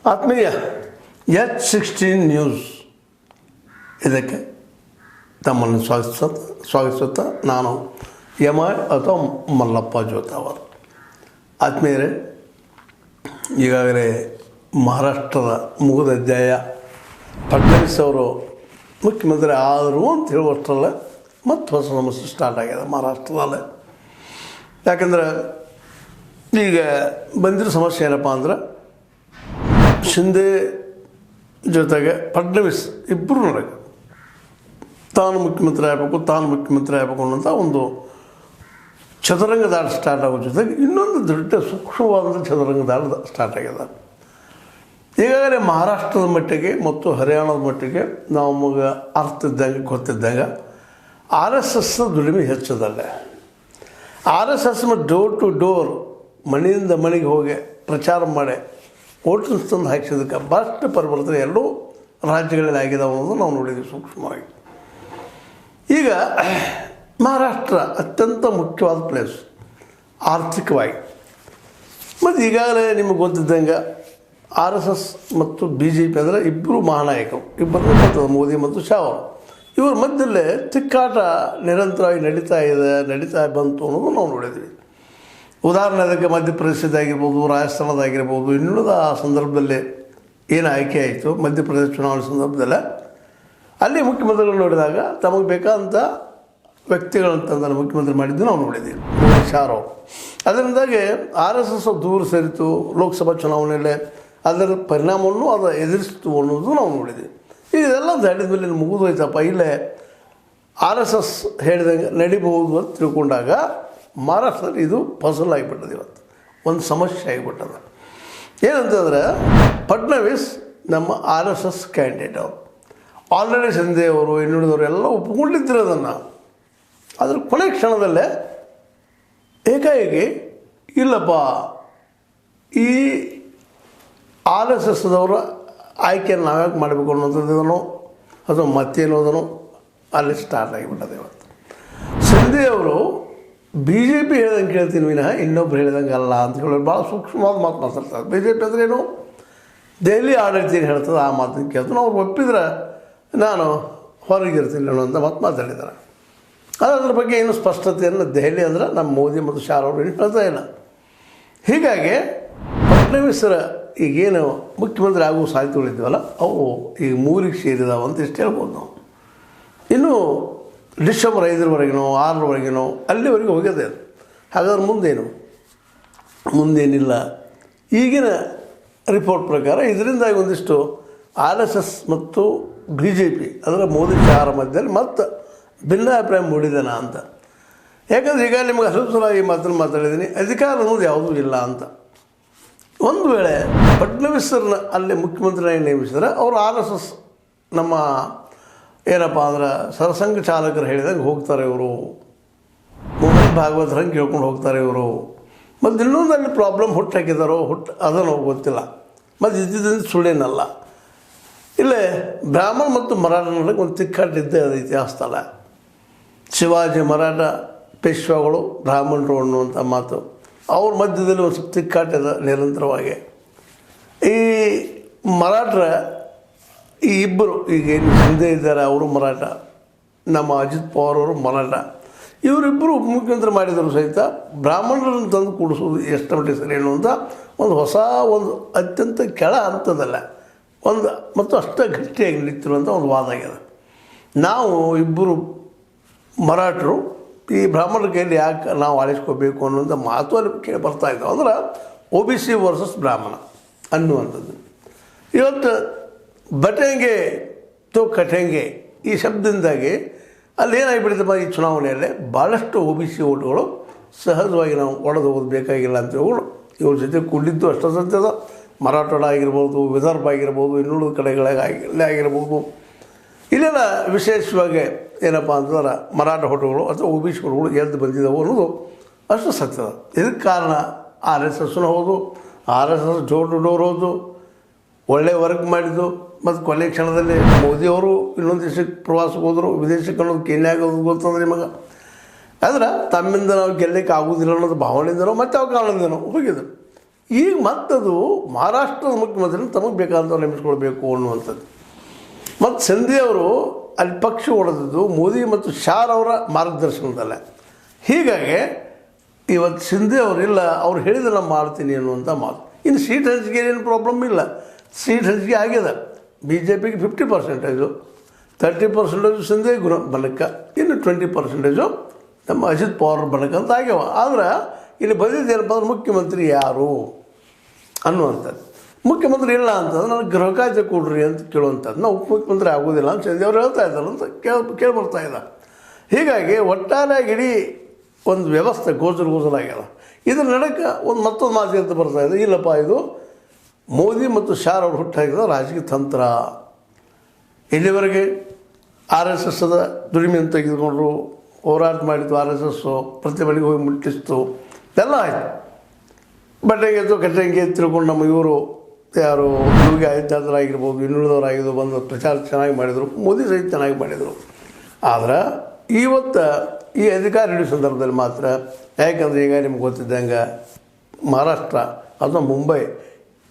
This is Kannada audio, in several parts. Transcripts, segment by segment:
ಆತ್ಮೀಯ H16 ನ್ಯೂಸ್ ಇದಕ್ಕೆ ತಮ್ಮನ್ನು ಸ್ವಾಗತಿಸುತ್ತಾ ನಾನು ಎಂ.ಐ. ಅಥವಾ ಮಲ್ಲಪ್ಪ ಜೋತಾವರ್. ಆತ್ಮೀಯರೇ, ಈಗಾಗಲೇ ಮಹಾರಾಷ್ಟ್ರದ ಮುಗಿದ ಅಧ್ಯಾಯ. ಫಡ್ನವೀಸ್ ಅವರು ಮುಖ್ಯಮಂತ್ರಿ ಆದರು ಅಂತ ಹೇಳುವಷ್ಟರಲ್ಲೇ ಮತ್ತು ಹೊಸ ಸಮಸ್ಯೆ ಸ್ಟಾರ್ಟ್ ಆಗಿದೆ ಮಹಾರಾಷ್ಟ್ರದಲ್ಲೇ. ಯಾಕಂದರೆ ಈಗ ಬಂದಿರೋ ಸಮಸ್ಯೆ ಏನಪ್ಪ ಅಂದ್ರೆ, ಶಿಂದೆ ಜೊತೆಗೆ ಫಡ್ನವೀಸ್ ಇಬ್ಬರು ನನಗೆ ತಾನು ಮುಖ್ಯಮಂತ್ರಿ ಆಗಬೇಕು ಅನ್ನೋಂಥ ಒಂದು ಚದುರಂಗದಾಟ ಸ್ಟಾರ್ಟ್ ಆಗೋ ಜೊತೆಗೆ ಇನ್ನೊಂದು ದೊಡ್ಡ ಸೂಕ್ಷ್ಮವಾದ ಚದುರಂಗದಾಟ ಸ್ಟಾರ್ಟ್ ಆಗಿದೆ. ಈಗಾಗಲೇ ಮಹಾರಾಷ್ಟ್ರದ ಮಟ್ಟಿಗೆ ಮತ್ತು ಹರಿಯಾಣದ ಮಟ್ಟಿಗೆ ನಮಗೆ ಅರ್ಥಿದ್ದಂಗೆ ಗೊತ್ತಿದ್ದಂಗೆ RSS ದುಡಿಮೆ ಹೆಚ್ಚದಲ್ಲೇ. RSS ಡೋರ್ ಟು ಡೋರ್, ಮನೆಯಿಂದ ಮನೆಗೆ ಹೋಗಿ ಪ್ರಚಾರ ಮಾಡಿ ವೋಟರ್ಸ್ ತಂದು ಹಾಕಿಸೋದಕ್ಕೆ ಭಾಳಷ್ಟು ಪರಿವರ್ತನೆ ಎರಡೂ ರಾಜ್ಯಗಳಲ್ಲಿ ಆಗಿದೆ ಅನ್ನೋದು ನಾವು ನೋಡಿದ್ವಿ ಸೂಕ್ಷ್ಮವಾಗಿ. ಈಗ ಮಹಾರಾಷ್ಟ್ರ ಅತ್ಯಂತ ಮುಖ್ಯವಾದ ಪ್ಲೇಸ್ ಆರ್ಥಿಕವಾಗಿ. ಮತ್ತು ಈಗಾಗಲೇ ನಿಮಗೆ ಗೊತ್ತಿದ್ದಂಗೆ RSS ಮತ್ತು BJP ಅಂದರೆ ಇಬ್ಬರು ಮಹಾನಾಯಕರು, ಇಬ್ಬರು ಮತ್ತು ಮೋದಿ ಮತ್ತು ಶಾ ಅವರು. ಇವ್ರ ಮಧ್ಯದಲ್ಲೇ ತಿಕ್ಕಾಟ ನಿರಂತರವಾಗಿ ನಡೀತಾ ಬಂತು ಅನ್ನೋದು ನಾವು ನೋಡಿದ್ವಿ. ಉದಾಹರಣೆ ಅದಕ್ಕೆ ಮಧ್ಯಪ್ರದೇಶದಾಗಿರ್ಬೋದು, ರಾಜಸ್ಥಾನದಾಗಿರ್ಬೋದು, ಇನ್ನುಳಿದ ಆ ಸಂದರ್ಭದಲ್ಲಿ ಏನು ಆಯ್ಕೆ ಆಯಿತು ಮಧ್ಯಪ್ರದೇಶ ಚುನಾವಣೆ ಸಂದರ್ಭದಲ್ಲೇ, ಅಲ್ಲಿ ಮುಖ್ಯಮಂತ್ರಿಗಳು ನೋಡಿದಾಗ ತಮಗೆ ಬೇಕಾದಂಥ ವ್ಯಕ್ತಿಗಳಂತಂದ್ರೆ ಮುಖ್ಯಮಂತ್ರಿ ಮಾಡಿದ್ದು ನಾವು ನೋಡಿದ್ದೀವಿ, ಮೋದಿ ಶಾ ಅವರು. ಅದರಿಂದಾಗಿ RSS ದೂರ ಸರಿತು. ಲೋಕಸಭಾ ಚುನಾವಣೆಯಲ್ಲೇ ಅದರ ಪರಿಣಾಮವನ್ನು ಅದು ಎದುರಿಸ್ತು ಅನ್ನೋದು ನಾವು ನೋಡಿದ್ವಿ. ಈಗ ಇದೆಲ್ಲ ದಾಟಿದ ಮೇಲೆ ಮುಗಿದೋಯ್ತಪ್ಪ, ಇಲ್ಲೇ RSS ಹೇಳಿದಂಗೆ ನಡಿಬಹುದು ಅಂತ ತಿಳ್ಕೊಂಡಾಗ ಮಹಾರಾಷ್ಟ್ರದಲ್ಲಿ ಇದು ಫಸಲ್ ಆಗಿಬಿಟ್ಟದೆ. ಇವತ್ತು ಒಂದು ಸಮಸ್ಯೆ ಆಗಿಬಿಟ್ಟದ. ಏನಂತಂದರೆ, ಫಡ್ನವೀಸ್ ನಮ್ಮ RSS ಕ್ಯಾಂಡಿಡೇಟ್ ಅವರು ಆಲ್ರೆಡಿ ಶಿಂದೆ ಅವರು ಇನ್ನುಳಿದವರು ಎಲ್ಲ ಒಪ್ಪಿಕೊಂಡಿದ್ರು ಅದನ್ನು. ಅದ್ರ ಕೊನೆ ಕ್ಷಣದಲ್ಲೇ ಏಕಾಏಕಿ ಇಲ್ಲಪ್ಪ, ಈ RSSದವರ ಆಯ್ಕೆಯನ್ನು ನಾವ್ಯಾಕೆ ಮಾಡಬೇಕು ಅನ್ನೋದನ್ನು ಅಥವಾ ಮತ್ತೇನೋದನ್ನು ಅಲ್ಲಿ ಸ್ಟಾರ್ಟ್ ಆಗಿಬಿಟ್ಟದೆ. ಇವತ್ತು ಶಿಂದೆ ಅವರು BJP ಹೇಳ್ದಂಗೆ ಕೇಳ್ತೀನಿ ವಿನಃ ಇನ್ನೊಬ್ರು ಹೇಳ್ದಂಗೆ ಅಲ್ಲ ಅಂತ ಹೇಳೋರು ಭಾಳ ಸೂಕ್ಷ್ಮವಾದ ಮಾತು ಮಾತಾಡ್ತಾರೆ. BJP ಅಂದ್ರೇನು, ದೆಹಲಿ ಆಡಳಿತ ಏನು ಹೇಳ್ತದೆ ಆ ಮಾತನ್ನು ಕೇಳ್ತಾನೆ. ಅವ್ರು ಒಪ್ಪಿದ್ರೆ ನಾನು ಹೊರಗಿರ್ತೀನಿ ಅನ್ನೋಂಥ ಮಾತು ಮಾತಾಡಿದ್ದಾರೆ. ಅದ್ರ ಬಗ್ಗೆ ಏನು ಸ್ಪಷ್ಟತೆಯನ್ನು ದೆಹಲಿ ಅಂದರೆ ನಮ್ಮ ಮೋದಿ ಮತ್ತು ಶಾ ಅವರು ಏನು ಹೇಳ್ತಾ ಇಲ್ಲ. ಹೀಗಾಗಿ ಫಡ್ನವೀಸರ ಈಗೇನು ಮುಖ್ಯಮಂತ್ರಿ ಆಗುವ ಸಾಧ್ಯತೆಗಳಿದ್ದೀವಲ್ಲ, ಅವು ಈಗ 3ಕ್ಕೆ ಸೇರಿದಾವೆ ಅಂತ ಇಷ್ಟು ಹೇಳ್ಬೋದು ನಾವು. ಇನ್ನು ಡಿಸೆಂಬರ್ 5ರವರೆಗಿನೋ 6ರವರೆಗಿನೋ ಅಲ್ಲಿವರೆಗೆ ಹೋಗಿದೆ ಅದು. ಹಾಗಾದ್ರೆ ಮುಂದೇನಿಲ್ಲ. ಈಗಿನ ರಿಪೋರ್ಟ್ ಪ್ರಕಾರ ಇದರಿಂದಾಗಿ ಒಂದಿಷ್ಟು RSS ಮತ್ತು BJP ಅಂದರೆ ಮೋದಿ ಶಾರ ಮಧ್ಯದಲ್ಲಿ ಮತ್ತು ಭಿನ್ನಾಭಿಪ್ರಾಯ ಮೂಡಿದನ ಅಂತ. ಯಾಕಂದರೆ ಈಗ ನಿಮಗೆ ಹಲವು ಸಲ ಈ ಮಾತನ್ನು ಮಾತಾಡಿದ್ದೀನಿ, ಅಧಿಕಾರ ಅನ್ನೋದು ಯಾವುದೂ ಇಲ್ಲ ಅಂತ. ಒಂದು ವೇಳೆ ಫಡ್ನವೀಸರನ್ನ ಅಲ್ಲಿ ಮುಖ್ಯಮಂತ್ರಿಯಾಗಿ ನೇಮಿಸಿದರೆ ಅವರು RSS ನಮ್ಮ ಏನಪ್ಪ ಅಂದ್ರೆ ಸರಸಂಘ ಚಾಲಕರು ಹೇಳಿದಂಗೆ ಹೋಗ್ತಾರೆ ಇವರು, ಮೋಹನ್ ಭಾಗವತ್ ಹಂಗೆ ಕೇಳ್ಕೊಂಡು ಹೋಗ್ತಾರೆ ಇವರು. ಮತ್ತು ಇನ್ನೊಂದು ಅಲ್ಲಿ ಪ್ರಾಬ್ಲಮ್ ಹಾಕಿದಾರೋ ಅದನ್ನು ಗೊತ್ತಿಲ್ಲ. ಮತ್ತು ಇದ್ದಿದ್ದರಿಂದ ಸುಳ್ಳೇನಲ್ಲ. ಇಲ್ಲೇ ಬ್ರಾಹ್ಮಣ ಮತ್ತು ಮರಾಠ ನಡುವೆ ಒಂದು ತಿಕ್ಕಾಟಿದ್ದೇ ಅದು ಇತಿಹಾಸದಲ್ಲ. ಶಿವಾಜಿ ಮರಾಠ ಪೇಶ್ವಾಗಳು ಬ್ರಾಹ್ಮಣರು ಅನ್ನುವಂಥ ಮಾತು ಅವ್ರ ಮಧ್ಯದಲ್ಲಿ ಒಂದು ಸ್ವಲ್ಪ ತಿಕ್ಕಾಟದ ನಿರಂತರವಾಗಿ. ಈ ಮರಾಠರ ಈ ಇಬ್ಬರು ಈಗೇನು ಹಿಂದೆ ಇದ್ದಾರೆ ಅವರು ಮರಾಠ, ನಮ್ಮ ಅಜಿತ್ ಪವಾರ್ ಅವರು ಮರಾಠ, ಇವರಿಬ್ಬರು ಉಪಮುಖ್ಯಮಂತ್ರಿ ಮಾಡಿದರು ಸಹಿತ ಬ್ರಾಹ್ಮಣರನ್ನು ತಂದು ಕೂಡಿಸೋದು ಎಷ್ಟು ಮಟ್ಟಿಗೆ ಸರಿ ಅನ್ನುವಂಥ ಒಂದು ಹೊಸ ಒಂದು ಅತ್ಯಂತ ಕೆಳ ಹಂತದಲ್ಲ ಒಂದು ಮತ್ತು ಅಷ್ಟೇ ಗಟ್ಟಿಯಾಗಿ ನಿಂತಿರುವಂಥ ಒಂದು ವಾದ ಆಗಿದೆ. ನಾವು ಇಬ್ಬರು ಮರಾಠರು ಈ ಬ್ರಾಹ್ಮಣರ ಕೈಯಲ್ಲಿ ಯಾಕೆ ನಾವು ಆಳಿಸ್ಕೋಬೇಕು ಅನ್ನೋಂಥ ಮಾತು ಅಲ್ಲಿ ಕೇಳಿ ಬರ್ತಾಯಿದ್ದವು. ಅಂದ್ರೆ OBC ವರ್ಸಸ್ ಬ್ರಾಹ್ಮಣ ಅನ್ನುವಂಥದ್ದು. ಇವತ್ತು ಬಟೆಂಗೆ ತೋ ಕಟೆಂಗೆ ಈ ಶಬ್ದದಿಂದಾಗಿ ಅಲ್ಲಿ ಏನಾಗಿಬಿಡ್ತಪ್ಪ, ಈ ಚುನಾವಣೆಯಲ್ಲೇ ಭಾಳಷ್ಟು OBC ಓಟುಗಳು ಸಹಜವಾಗಿ ನಾವು ಒಡೆದು ಹೋಗೋದು ಬೇಕಾಗಿಲ್ಲ ಅಂತ ಹೇಳಿ ಇವ್ರ ಜೊತೆ ಕೂಡಿದ್ದು ಅಷ್ಟು ಸತ್ಯದ. ಮರಾಠವಾಡ ಆಗಿರ್ಬೋದು, ವಿದರ್ಭ ಆಗಿರ್ಬೋದು, ಇನ್ನುಳಿದ ಕಡೆಗಳಲ್ಲೇ ಆಗಿರ್ಬೋದು, ಇಲ್ಲೆಲ್ಲ ವಿಶೇಷವಾಗಿ ಏನಪ್ಪ ಅಂತಂದ್ರೆ ಮರಾಠ ಓಟುಗಳು ಅಥವಾ OBC ಓಟುಗಳು ಎದ್ದು ಬಂದಿದ್ದಾವೆ ಅನ್ನೋದು ಅಷ್ಟು ಸತ್ಯದ. ಇದಕ್ಕೆ ಕಾರಣ RSSನೂ ಹೌದು, RSS ಡೋರ್ ಟು ಡೋರ್ ಹೌದು, ಒಳ್ಳೆಯ ವರ್ಕ್ ಮಾಡಿದ್ದು. ಮತ್ತು ಕೊನೆ ಕ್ಷಣದಲ್ಲಿ ಮೋದಿಯವರು ಇನ್ನೊಂದು ದೇಶಕ್ಕೆ ಪ್ರವಾಸಕ್ಕೆ ಹೋದರು, ವಿದೇಶಕ್ಕೆ ಅನ್ನೋದು ಕೆನ್ಯಾಗ ಗೊತ್ತಂದ್ರೆ ನಿಮಗೆ. ಆದ್ರೆ ತಮ್ಮಿಂದ ನಾವು ಗೆಲ್ಲಕ್ಕೆ ಆಗೋದಿಲ್ಲ ಅನ್ನೋದು ಭಾವನೆಯಿಂದನೋ ಮತ್ತು ಯಾವ ಕಾರಣದಿಂದನೋ ಹೋಗಿದ್ರು. ಈಗ ಮತ್ತದು ಮಹಾರಾಷ್ಟ್ರದ ಮುಖ್ಯಮಂತ್ರಿನ ತಮಗೆ ಬೇಕಾದಂಥವ್ರು ನೇಮಿಸ್ಕೊಳ್ಬೇಕು ಅನ್ನುವಂಥದ್ದು. ಮತ್ತು ಸಿಂಧೆ ಅವರು ಅಲ್ಲಿ ಪಕ್ಷ ಹೊಡೆದಿದ್ದು ಮೋದಿ ಮತ್ತು ಶಾರ್ ಅವರ ಮಾರ್ಗದರ್ಶನದಲ್ಲ. ಹೀಗಾಗಿ ಇವತ್ತು ಸಿಂಧೆ ಅವರಿಲ್ಲ, ಅವ್ರು ಹೇಳಿದ್ರೆ ನಾನು ಮಾಡ್ತೀನಿ ಅನ್ನುವಂಥ ಮಾತು. ಇನ್ನು ಸೀಟ್ ಹಂಚಿಕೆ ಏನು ಪ್ರಾಬ್ಲಮ್ ಇಲ್ಲ, ಸೀಟ್ ಹಂಚಿಕೆ ಆಗಿದೆ. ಬಿ ಜೆ ಪಿಗೆ 50%, 30% ಸಿಂಧೆ ಬಣಕ್ಕೆ, ಇನ್ನು 20% ನಮ್ಮ ಅಜಿತ್ ಪವಾರ್ ಬಣಕ್ಕೆ ಅಂತ ಆಗ್ಯಾವ. ಆದ್ರೆ ಇಲ್ಲಿ ಬಂದಿದ್ದೇನಪ್ಪ ಅಂದ್ರೆ ಮುಖ್ಯಮಂತ್ರಿ ಯಾರು ಅನ್ನುವಂಥದ್ದು. ಮುಖ್ಯಮಂತ್ರಿ ಇಲ್ಲ ಅಂತಂದ್ರೆ ನನಗೆ ಗೃಹ ಖಾತೆ ಕೊಡ್ರಿ ಅಂತ ಕೇಳುವಂಥದ್ದು. ನಾವು ಉಪಮುಖ್ಯಮಂತ್ರಿ ಆಗೋದಿಲ್ಲ ಅಂತ ಸಿಂಧೆ ಅವ್ರು ಹೇಳ್ತಾ ಇದ್ದಾರೆ ಅಂತ ಕೇಳ್ಬರ್ತಾ ಇದ್ದಾರೆ. ಹೀಗಾಗಿ ಒಟ್ಟಾರೆ ಇಡೀ ಒಂದು ವ್ಯವಸ್ಥೆ ಗೋಚರಾಗ್ಯದ. ಇದ್ರ ನಡಕ್ಕೆ ಮತ್ತೊಂದು ಮಾತು ಅಂತ ಬರ್ತಾ ಇದೆ, ಇಲ್ಲಪ್ಪ ಇದು ಮೋದಿ ಮತ್ತು ಶಾರ್ ಅವರು ಹುಟ್ಟಾಕಿದ ರಾಜಕೀಯ ತಂತ್ರ. ಇಲ್ಲಿವರೆಗೆ RSSದ ದುಡಿಮೆಯನ್ನು ತೆಗೆದುಕೊಂಡ್ರು, ಹೋರಾಟ ಮಾಡಿತು, RSS ಪ್ರತಿ ಮನೆಗೆ ಹೋಗಿ ಮುಟ್ಟಿಸ್ತು, ಎಲ್ಲ ಆಯಿತು. ಬಟ್ಟೆಗೆ ಕಟ್ಟಂಗೆ ತಿಳ್ಕೊಂಡು ನಮ್ಮ ಇವರು ಯಾರು ಯೋಗಿ ಆದಿತ್ಯನಾಥರಾಗಿರ್ಬೋದು, ಇನ್ನುಳಿದವರಾಗಿದ್ದು ಬಂದು ಪ್ರಚಾರ ಚೆನ್ನಾಗಿ ಮಾಡಿದರು, ಮೋದಿ ಸಹಿತ ಚೆನ್ನಾಗಿ ಮಾಡಿದರು. ಆದ್ರೆ ಇವತ್ತು ಈ ಅಧಿಕಾರ ಹಿಡಿಯೋ ಸಂದರ್ಭದಲ್ಲಿ ಮಾತ್ರ, ಯಾಕಂದರೆ ಈಗ ನಿಮ್ಗೆ ಗೊತ್ತಿದ್ದಂಗೆ ಮಹಾರಾಷ್ಟ್ರ ಅಥವಾ ಮುಂಬೈ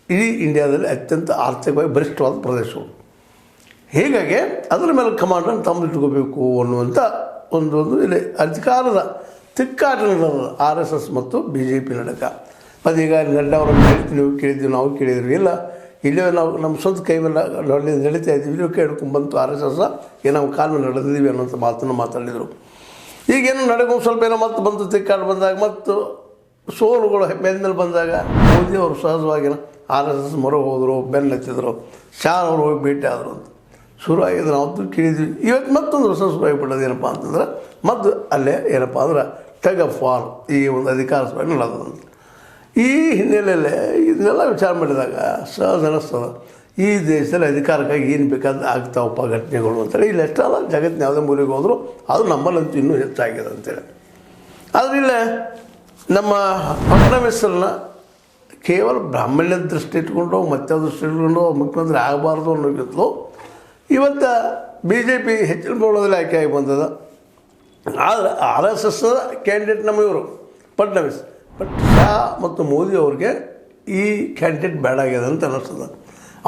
ಇಡೀ ಇಂಡಿಯಾದಲ್ಲಿ ಅತ್ಯಂತ ಆರ್ಥಿಕವಾಗಿ ಬಲಿಷ್ಠವಾದ ಪ್ರದೇಶವು. ಹೀಗಾಗಿ ಅದರ ಮೇಲೆ ಕಮಾಂಡನ್ನು ತಮ್ಮದಿಟ್ಕೋಬೇಕು ಅನ್ನುವಂಥ ಒಂದು ಇಲ್ಲಿ ಅಧಿಕಾರದ ತಿಕ್ಕಾಟ ನಡೆದ RSS ಮತ್ತು BJP ನಡಕ. ಮತ್ತು ಈಗ ನಡ್ಡಾ ಅವರನ್ನು ನೀವು ಕೇಳಿದ್ವಿ, ನಾವು ಕೇಳಿದ್ವಿ, ಇಲ್ಲ ಇಲ್ಲೇ ನಾವು ನಮ್ಮ ಸ್ವಂತ ಕೈ ಮೇಲೆ ನಡೀತಾ ಇದ್ದೀವಿ, ಇಲ್ಲೂ ಕೇಳ್ಕೊಂಡ್ಬಂತು RSS ಏನೋ ನಾವು ಕಾಲ ಮೇಲೆ ನಡೆದಿದ್ದೀವಿ ಅನ್ನೋಂಥ ಮಾತನ್ನು ಮಾತಾಡಿದರು. ಈಗೇನು ನಡೆಕೊಂಡು ಸ್ವಲ್ಪ ಏನೋ ಮತ್ತೆ ಬಂತು ತಿಕ್ಕಾಟ ಬಂದಾಗ, ಮತ್ತು ಸೋಲುಗಳು ಮೇಲೆ ಬಂದಾಗ ಮೋದಿ ಅವರು ಸಹಜವಾಗಿ RSS ಮೊರೆ ಹೋದರು, ಬೆನ್ನು ಹತ್ತಿದ್ರು, ಶಾರ್ ಅವರು ಹೋಗಿ ಭೇಟಿ ಆದರು ಅಂತ ಶುರು ಆಗಿದ್ರೆ ನಾವು ಕೇಳಿದ್ವಿ. ಇವತ್ತು ಮತ್ತೊಂದು ಹೊಸ ಶುರು ಆಗಿಬಿಟ್ಟದು ಏನಪ್ಪ ಅಂತಂದ್ರೆ, ಮತ್ತು ಅಲ್ಲೇ ಏನಪ್ಪ ಅಂದ್ರೆ ಟಗ್ ಆಫ್ ವಾರ್ ಈ ಒಂದು ಅಧಿಕಾರ ಸ್ಪರ್ಧೆ ನಡೆದಂತ. ಈ ಹಿನ್ನೆಲೆಯಲ್ಲೇ ಇದನ್ನೆಲ್ಲ ವಿಚಾರ ಮಾಡಿದಾಗ ಸಹಜ ಅನ್ನಿಸ್ತದೆ, ಈ ದೇಶದಲ್ಲಿ ಅಧಿಕಾರಕ್ಕಾಗಿ ಏನು ಬೇಕಾದ ಆಗ್ತಾವಪ್ಪ ಘಟನೆಗಳು ಅಂತೇಳಿ. ಇಲ್ಲಿ ಎಷ್ಟಲ್ಲ ಜಗತ್ತಿನ ಯಾವುದೇ ಮೂಲೆಗೆ ಹೋದರೂ ಅದು ನಮ್ಮಲ್ಲಂತೂ ಇನ್ನೂ ಹೆಚ್ಚಾಗಿದೆ ಅಂತೇಳಿ. ಆದರೆ ಇಲ್ಲೇ ನಮ್ಮ ಫಡ್ನವೀಸರನ್ನ ಕೇವಲ ಬ್ರಾಹ್ಮಣ್ಯ ದೃಷ್ಟಿ ಇಟ್ಕೊಂಡು ಮತ್ತೆ ದೃಷ್ಟಿ ಇಟ್ಕೊಂಡು ಮುಖ್ಯಮಂತ್ರಿ ಆಗಬಾರ್ದು ಅನ್ನೋಕ್ಕಿಂತಲೂ ಇವತ್ತು BJP ಹೆಚ್ಚಿನ ಪ್ರಮಾಣದಲ್ಲಿ ಆಯ್ಕೆಯಾಗಿ ಬಂದದ. ಆದರೆ RSS ಕ್ಯಾಂಡಿಡೇಟ್ ನಮ್ಮ ಇವರು ಫಡ್ನವೀಸ್, ಬಟ್ ಶಾ ಮತ್ತು ಮೋದಿ ಅವ್ರಿಗೆ ಈ ಕ್ಯಾಂಡಿಡೇಟ್ ಬೇಡ ಆಗ್ಯದ ಅಂತ ಅನ್ನಿಸ್ತದೆ.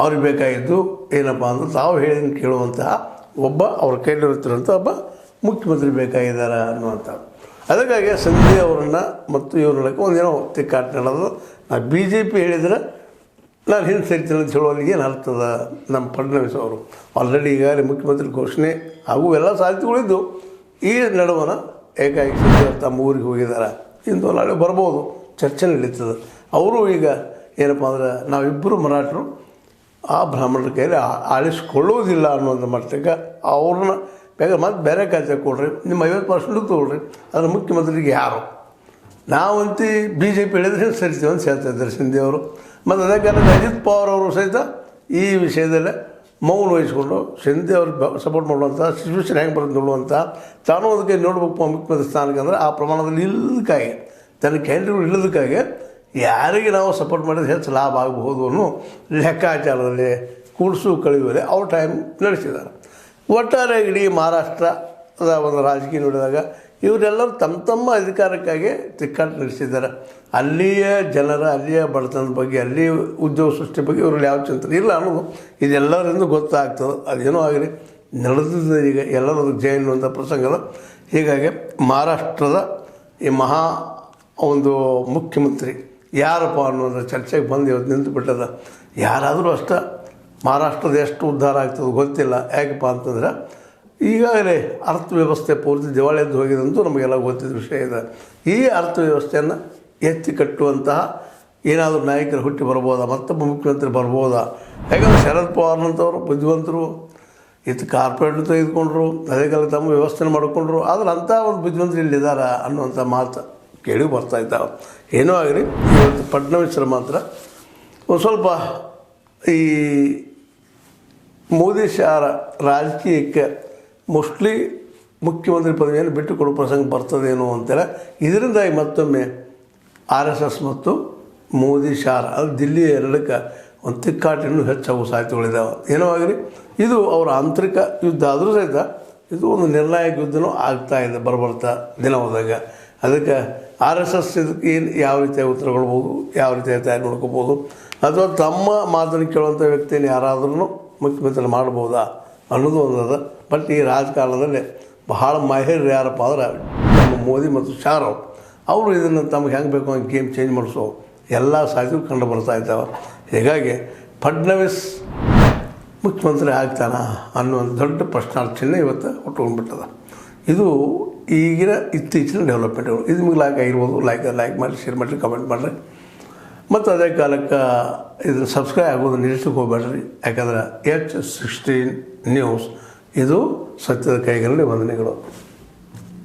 ಅವ್ರಿಗೆ ಬೇಕಾಗಿದ್ದು ಏನಪ್ಪ ಅಂದ್ರೆ ತಾವು ಹೇಳಿದ ಕೇಳುವಂತಹ ಒಬ್ಬ ಅವ್ರ ಕೈಲಿರುತ್ತಿರುವಂಥ ಒಬ್ಬ ಮುಖ್ಯಮಂತ್ರಿ ಬೇಕಾಗಿದ್ದಾರೆ ಅನ್ನುವಂಥ. ಅದಕ್ಕಾಗಿ ಸಂಜೆ ಅವರನ್ನು ಮತ್ತು ಇವ್ರನ್ನ ಒಂದೇನೋ ತಿಕ್ಕಾಟ ನಡೆದು BJP ಹೇಳಿದರೆ ನಾನು ಹಿಂದೆ ಸೇರ್ತೀನಿ ಅಂತ ಹೇಳುವಲ್ಲಿ ಏನು ಅರ್ಥದ. ನಮ್ಮ ಫಡ್ನವೀಸ್ ಅವರು ಆಲ್ರೆಡಿ ಈಗಾಗಲೇ ಮುಖ್ಯಮಂತ್ರಿ ಘೋಷಣೆ ಹಾಗೂ ಎಲ್ಲ ಸಾಧ್ಯತೆಗಳಿದ್ದು ಈ ನಡುವನ ಏಕಾಏಕಿ ಸಂಜೆ ತಮ್ಮ ಊರಿಗೆ ಹೋಗಿದ್ದಾರೆ. ಇಂದು ನಾಳೆ ಬರ್ಬೋದು, ಚರ್ಚೆ ನಡೀತದೆ. ಅವರು ಈಗ ಏನಪ್ಪ ಅಂದ್ರೆ ನಾವಿಬ್ಬರು ಮರಾಠರು ಆ ಬ್ರಾಹ್ಮಣರ ಕೈಯಲ್ಲಿ ಆಳಿಸ್ಕೊಳ್ಳೋದಿಲ್ಲ ಅನ್ನೋಂಥ ಮಟ್ಟಕ್ಕೆ ಅವ್ರನ್ನ ಬೇಕಾದ್ರೆ ಮತ್ತೆ ಬೇರೆ ಖಾತೆ ಕೊಡ್ರಿ, ನಿಮ್ಮ 50% ತೊಗೊಳ್ರಿ, ಅದರ ಮುಖ್ಯಮಂತ್ರಿಗೆ ಯಾರು ನಾವಂತೂ BJP ಹೇಳಿದ್ರೆ ಸರಿತೀವಿ ಅಂತ ಹೇಳ್ತಾ ಇದ್ದಾರೆ ಸಿಂಧೆ ಅವರು. ಮತ್ತು ಅದೇ ಕಾರಣ ಅಜಿತ್ ಪವಾರ್ ಅವರು ಸಹಿತ ಈ ವಿಷಯದಲ್ಲೇ ಮೌನ ವಹಿಸ್ಕೊಂಡು ಸಿಂಧೆ ಅವ್ರಿಗೆ ಸಪೋರ್ಟ್ ಮಾಡುವಂಥ ಸಿಚುವೇಷನ್ ಹೆಂಗೆ ಬರೋದು ನೋಡುವಂಥ, ತಾನು ಅದಕ್ಕೆ ನೋಡ್ಬೇಕು ಮುಖ್ಯಮಂತ್ರಿ ಸ್ಥಾನಕ್ಕೆ ಅಂದರೆ ಆ ಪ್ರಮಾಣದಲ್ಲಿ ಇಲ್ಲದಕ್ಕಾಗಿ, ತನ್ನ ಕ್ಯಾಂಡಿಡೇಟ್ಗಳು ಇಲ್ಲದಕ್ಕಾಗಿ ಯಾರಿಗೆ ನಾವು ಸಪೋರ್ಟ್ ಮಾಡಿದ್ರೆ ಹೆಚ್ಚು ಲಾಭ ಆಗಬಹುದು ಅನ್ನೋ ಲೆಕ್ಕಾಚಾರದಲ್ಲಿ ಕೂಡಿಸು ಕಳೆಯುವಲ್ಲಿ ಅವ್ರ ಟೈಮ್ ನಡೆಸಿದ್ದಾರೆ. ಒಟ್ಟಾರೆ ಇಡೀ ಮಹಾರಾಷ್ಟ್ರದ ಒಂದು ರಾಜಕೀಯ ನೋಡಿದಾಗ ಇವರೆಲ್ಲರೂ ತಮ್ಮ ತಮ್ಮ ಅಧಿಕಾರಕ್ಕಾಗಿ ತಿಕ್ಕಾಟ ನಡೆಸಿದ್ದಾರೆ. ಅಲ್ಲಿಯ ಜನರ, ಅಲ್ಲಿಯ ಬಡತನದ ಬಗ್ಗೆ, ಅಲ್ಲಿ ಉದ್ಯೋಗ ಸೃಷ್ಟಿ ಬಗ್ಗೆ ಇವರಲ್ಲಿ ಯಾವ ಚಿಂತನೆ ಇಲ್ಲ ಅನ್ನೋದು ಇದೆಲ್ಲರಿಂದ ಗೊತ್ತಾಗ್ತದೆ. ಅದೇನೋ ಆಗಲಿ ನಡೆದಿದ್ದ ಈಗ ಎಲ್ಲರೂ ಅದಕ್ಕೆ ಜಯ ಅನ್ನುವಂಥ ಪ್ರಸಂಗದ. ಹೀಗಾಗಿ ಮಹಾರಾಷ್ಟ್ರದ ಈ ಮಹಾ ಒಂದು ಮುಖ್ಯಮಂತ್ರಿ ಯಾರಪ್ಪ ಅನ್ನೋದು ಚರ್ಚೆಗೆ ಬಂದು ಇವತ್ತು ನಿಂತು ಬಿಟ್ಟದ. ಯಾರಾದರೂ ಅಷ್ಟೇ ಮಹಾರಾಷ್ಟ್ರದ ಎಷ್ಟು ಉದ್ಧಾರ ಆಗ್ತದೆ ಗೊತ್ತಿಲ್ಲ. ಯಾಕಪ್ಪ ಅಂತಂದ್ರೆ ಈಗಾಗಲೇ ಅರ್ಥವ್ಯವಸ್ಥೆ ಪೂರ್ತಿ ದಿವಾಳಿಯದ್ದು ಹೋಗಿದಂತೂ ನಮಗೆಲ್ಲ ಗೊತ್ತಿದ್ದ ವಿಷಯ ಇದೆ. ಈ ಅರ್ಥವ್ಯವಸ್ಥೆಯನ್ನು ಎತ್ತಿ ಕಟ್ಟುವಂತಹ ಏನಾದರೂ ನಾಯಕರು ಹುಟ್ಟಿ ಬರ್ಬೋದಾ, ಮತ್ತೊಬ್ಬ ಮುಖ್ಯಮಂತ್ರಿ ಬರ್ಬೋದಾ? ಯಾಕಂದರೆ ಶರದ್ ಪವಾರ್ನಂಥವ್ರು ಬುದ್ಧಿವಂತರು, ಇದು ಕಾರ್ಪೊರೇಟ್ ತೆಗೆದುಕೊಂಡ್ರು, ಅದೇ ಕಾಲ ತಮ್ಮ ವ್ಯವಸ್ಥೆ ಮಾಡಿಕೊಂಡ್ರು. ಆದರೆ ಅಂಥ ಒಂದು ಬುದ್ಧಿವಂತರು ಇಲ್ಲಿದ್ದಾರೆ ಅನ್ನುವಂಥ ಮಾತು ಕೇಳಿ ಬರ್ತಾಯಿದ್ದಾವೆ. ಏನೋ ಆಗಲಿ, ಇವತ್ತು ಫಡ್ನವೀಸರು ಮಾತ್ರ ಒಂದು ಸ್ವಲ್ಪ ಈ ಮೋದಿ ಶಾರ ರಾಜಕೀಯಕ್ಕೆ ಮೋಸ್ಟ್ಲಿ ಮುಖ್ಯಮಂತ್ರಿ ಪದವಿಯನ್ನು ಬಿಟ್ಟು ಕೊಡೋ ಪ್ರಸಂಗ ಬರ್ತದೇನೋ ಅಂತೇಳಿ ಇದರಿಂದಾಗಿ ಮತ್ತೊಮ್ಮೆ RSS ಮತ್ತು ಮೋದಿ ಶಾರ ಅದು ದಿಲ್ಲಿ ಎರಡಕ್ಕೆ ಒಂದು ತಿಕ್ಕಾಟ ಇನ್ನೂ ಹೆಚ್ಚಾಗುವ ಸಾಧ್ಯತೆಗಳಿದ್ದಾವೆ. ಏನೋ ಆಗಲಿ, ಇದು ಅವರ ಆಂತರಿಕ ಯುದ್ಧ ಆದರೂ ಸಹಿತ ಇದು ಒಂದು ನಿರ್ಣಾಯಕ ಯುದ್ಧನೂ ಆಗ್ತಾಯಿದೆ ಬರ್ತಾ ದಿನ ಹೋದಾಗ. ಅದಕ್ಕೆ ಆರ್ ಎಸ್ ಎಸ್ ಇದಕ್ಕೆ ಏನು ಯಾವ ರೀತಿಯ ಉತ್ತರ ಕೊಡ್ಬೋದು, ಯಾವ ರೀತಿಯ ತಯಾರಿ ಮಾಡ್ಕೋಬೋದು, ಅಥವಾ ತಮ್ಮ ಮಾತನ್ನು ಕೇಳುವಂಥ ವ್ಯಕ್ತಿಯನ್ನು ಯಾರಾದ್ರೂ ಮುಖ್ಯಮಂತ್ರಿ ಮಾಡ್ಬೋದಾ ಅನ್ನೋದು ಒಂದದ. ಬಟ್ ಈ ರಾಜಕಾರಣದಲ್ಲಿ ಬಹಳ ಮಾಹಿರ್ ಯಾರಪ್ಪ ಅಂದ್ರೆ ನಮ್ಮ ಮೋದಿ ಮತ್ತು ಶಾರವ್ ಅವರು ಇದನ್ನು ತಮಗೆ ಹೆಂಗೆ ಬೇಕು ಹಂಗೆ ಗೇಮ್ ಚೇಂಜ್ ಮಾಡಿಸೋ ಎಲ್ಲ ಸಾಧ್ಯಗಳು ಕಂಡು ಬರ್ತಾ ಇದ್ದಾವೆ. ಹೀಗಾಗಿ ಫಡ್ನವೀಸ್ ಮುಖ್ಯಮಂತ್ರಿ ಆಗ್ತಾನ ಅನ್ನೋ ಒಂದು ದೊಡ್ಡ ಪ್ರಶ್ನಾರ್ಥ ಚಿಹ್ನೆ ಇವತ್ತು ಹುಟ್ಕೊಂಡ್ಬಿಟ್ಟದ. ಇದು ಈಗಿನ ಇತ್ತೀಚಿನ ಡೆವಲಪ್ಮೆಂಟ್ಗಳು. ಇದು ನಿಮಗೆ ಲೈಕ್ ಆಗಿರ್ಬೋದು. ಲೈಕ್ ಮಾಡಿ, ಶೇರ್ ಮಾಡಿರಿ, ಕಮೆಂಟ್ ಮಾಡಿರಿ. ಮತ್ತು ಅದೇ ಕಾಲಕ್ಕೆ ಇದನ್ನು ಸಬ್ಸ್ಕ್ರೈಬ್ ಆಗೋದು ನಿಲ್ಲಿಸಕ್ಕೆ ಹೋಗಬೇಡ್ರಿ. ಯಾಕಂದ್ರೆ H16 ನ್ಯೂಸ್ ಇದು ಸತ್ಯದ ಕೈಗಳಲ್ಲಿ ವಂದನೆಗಳು.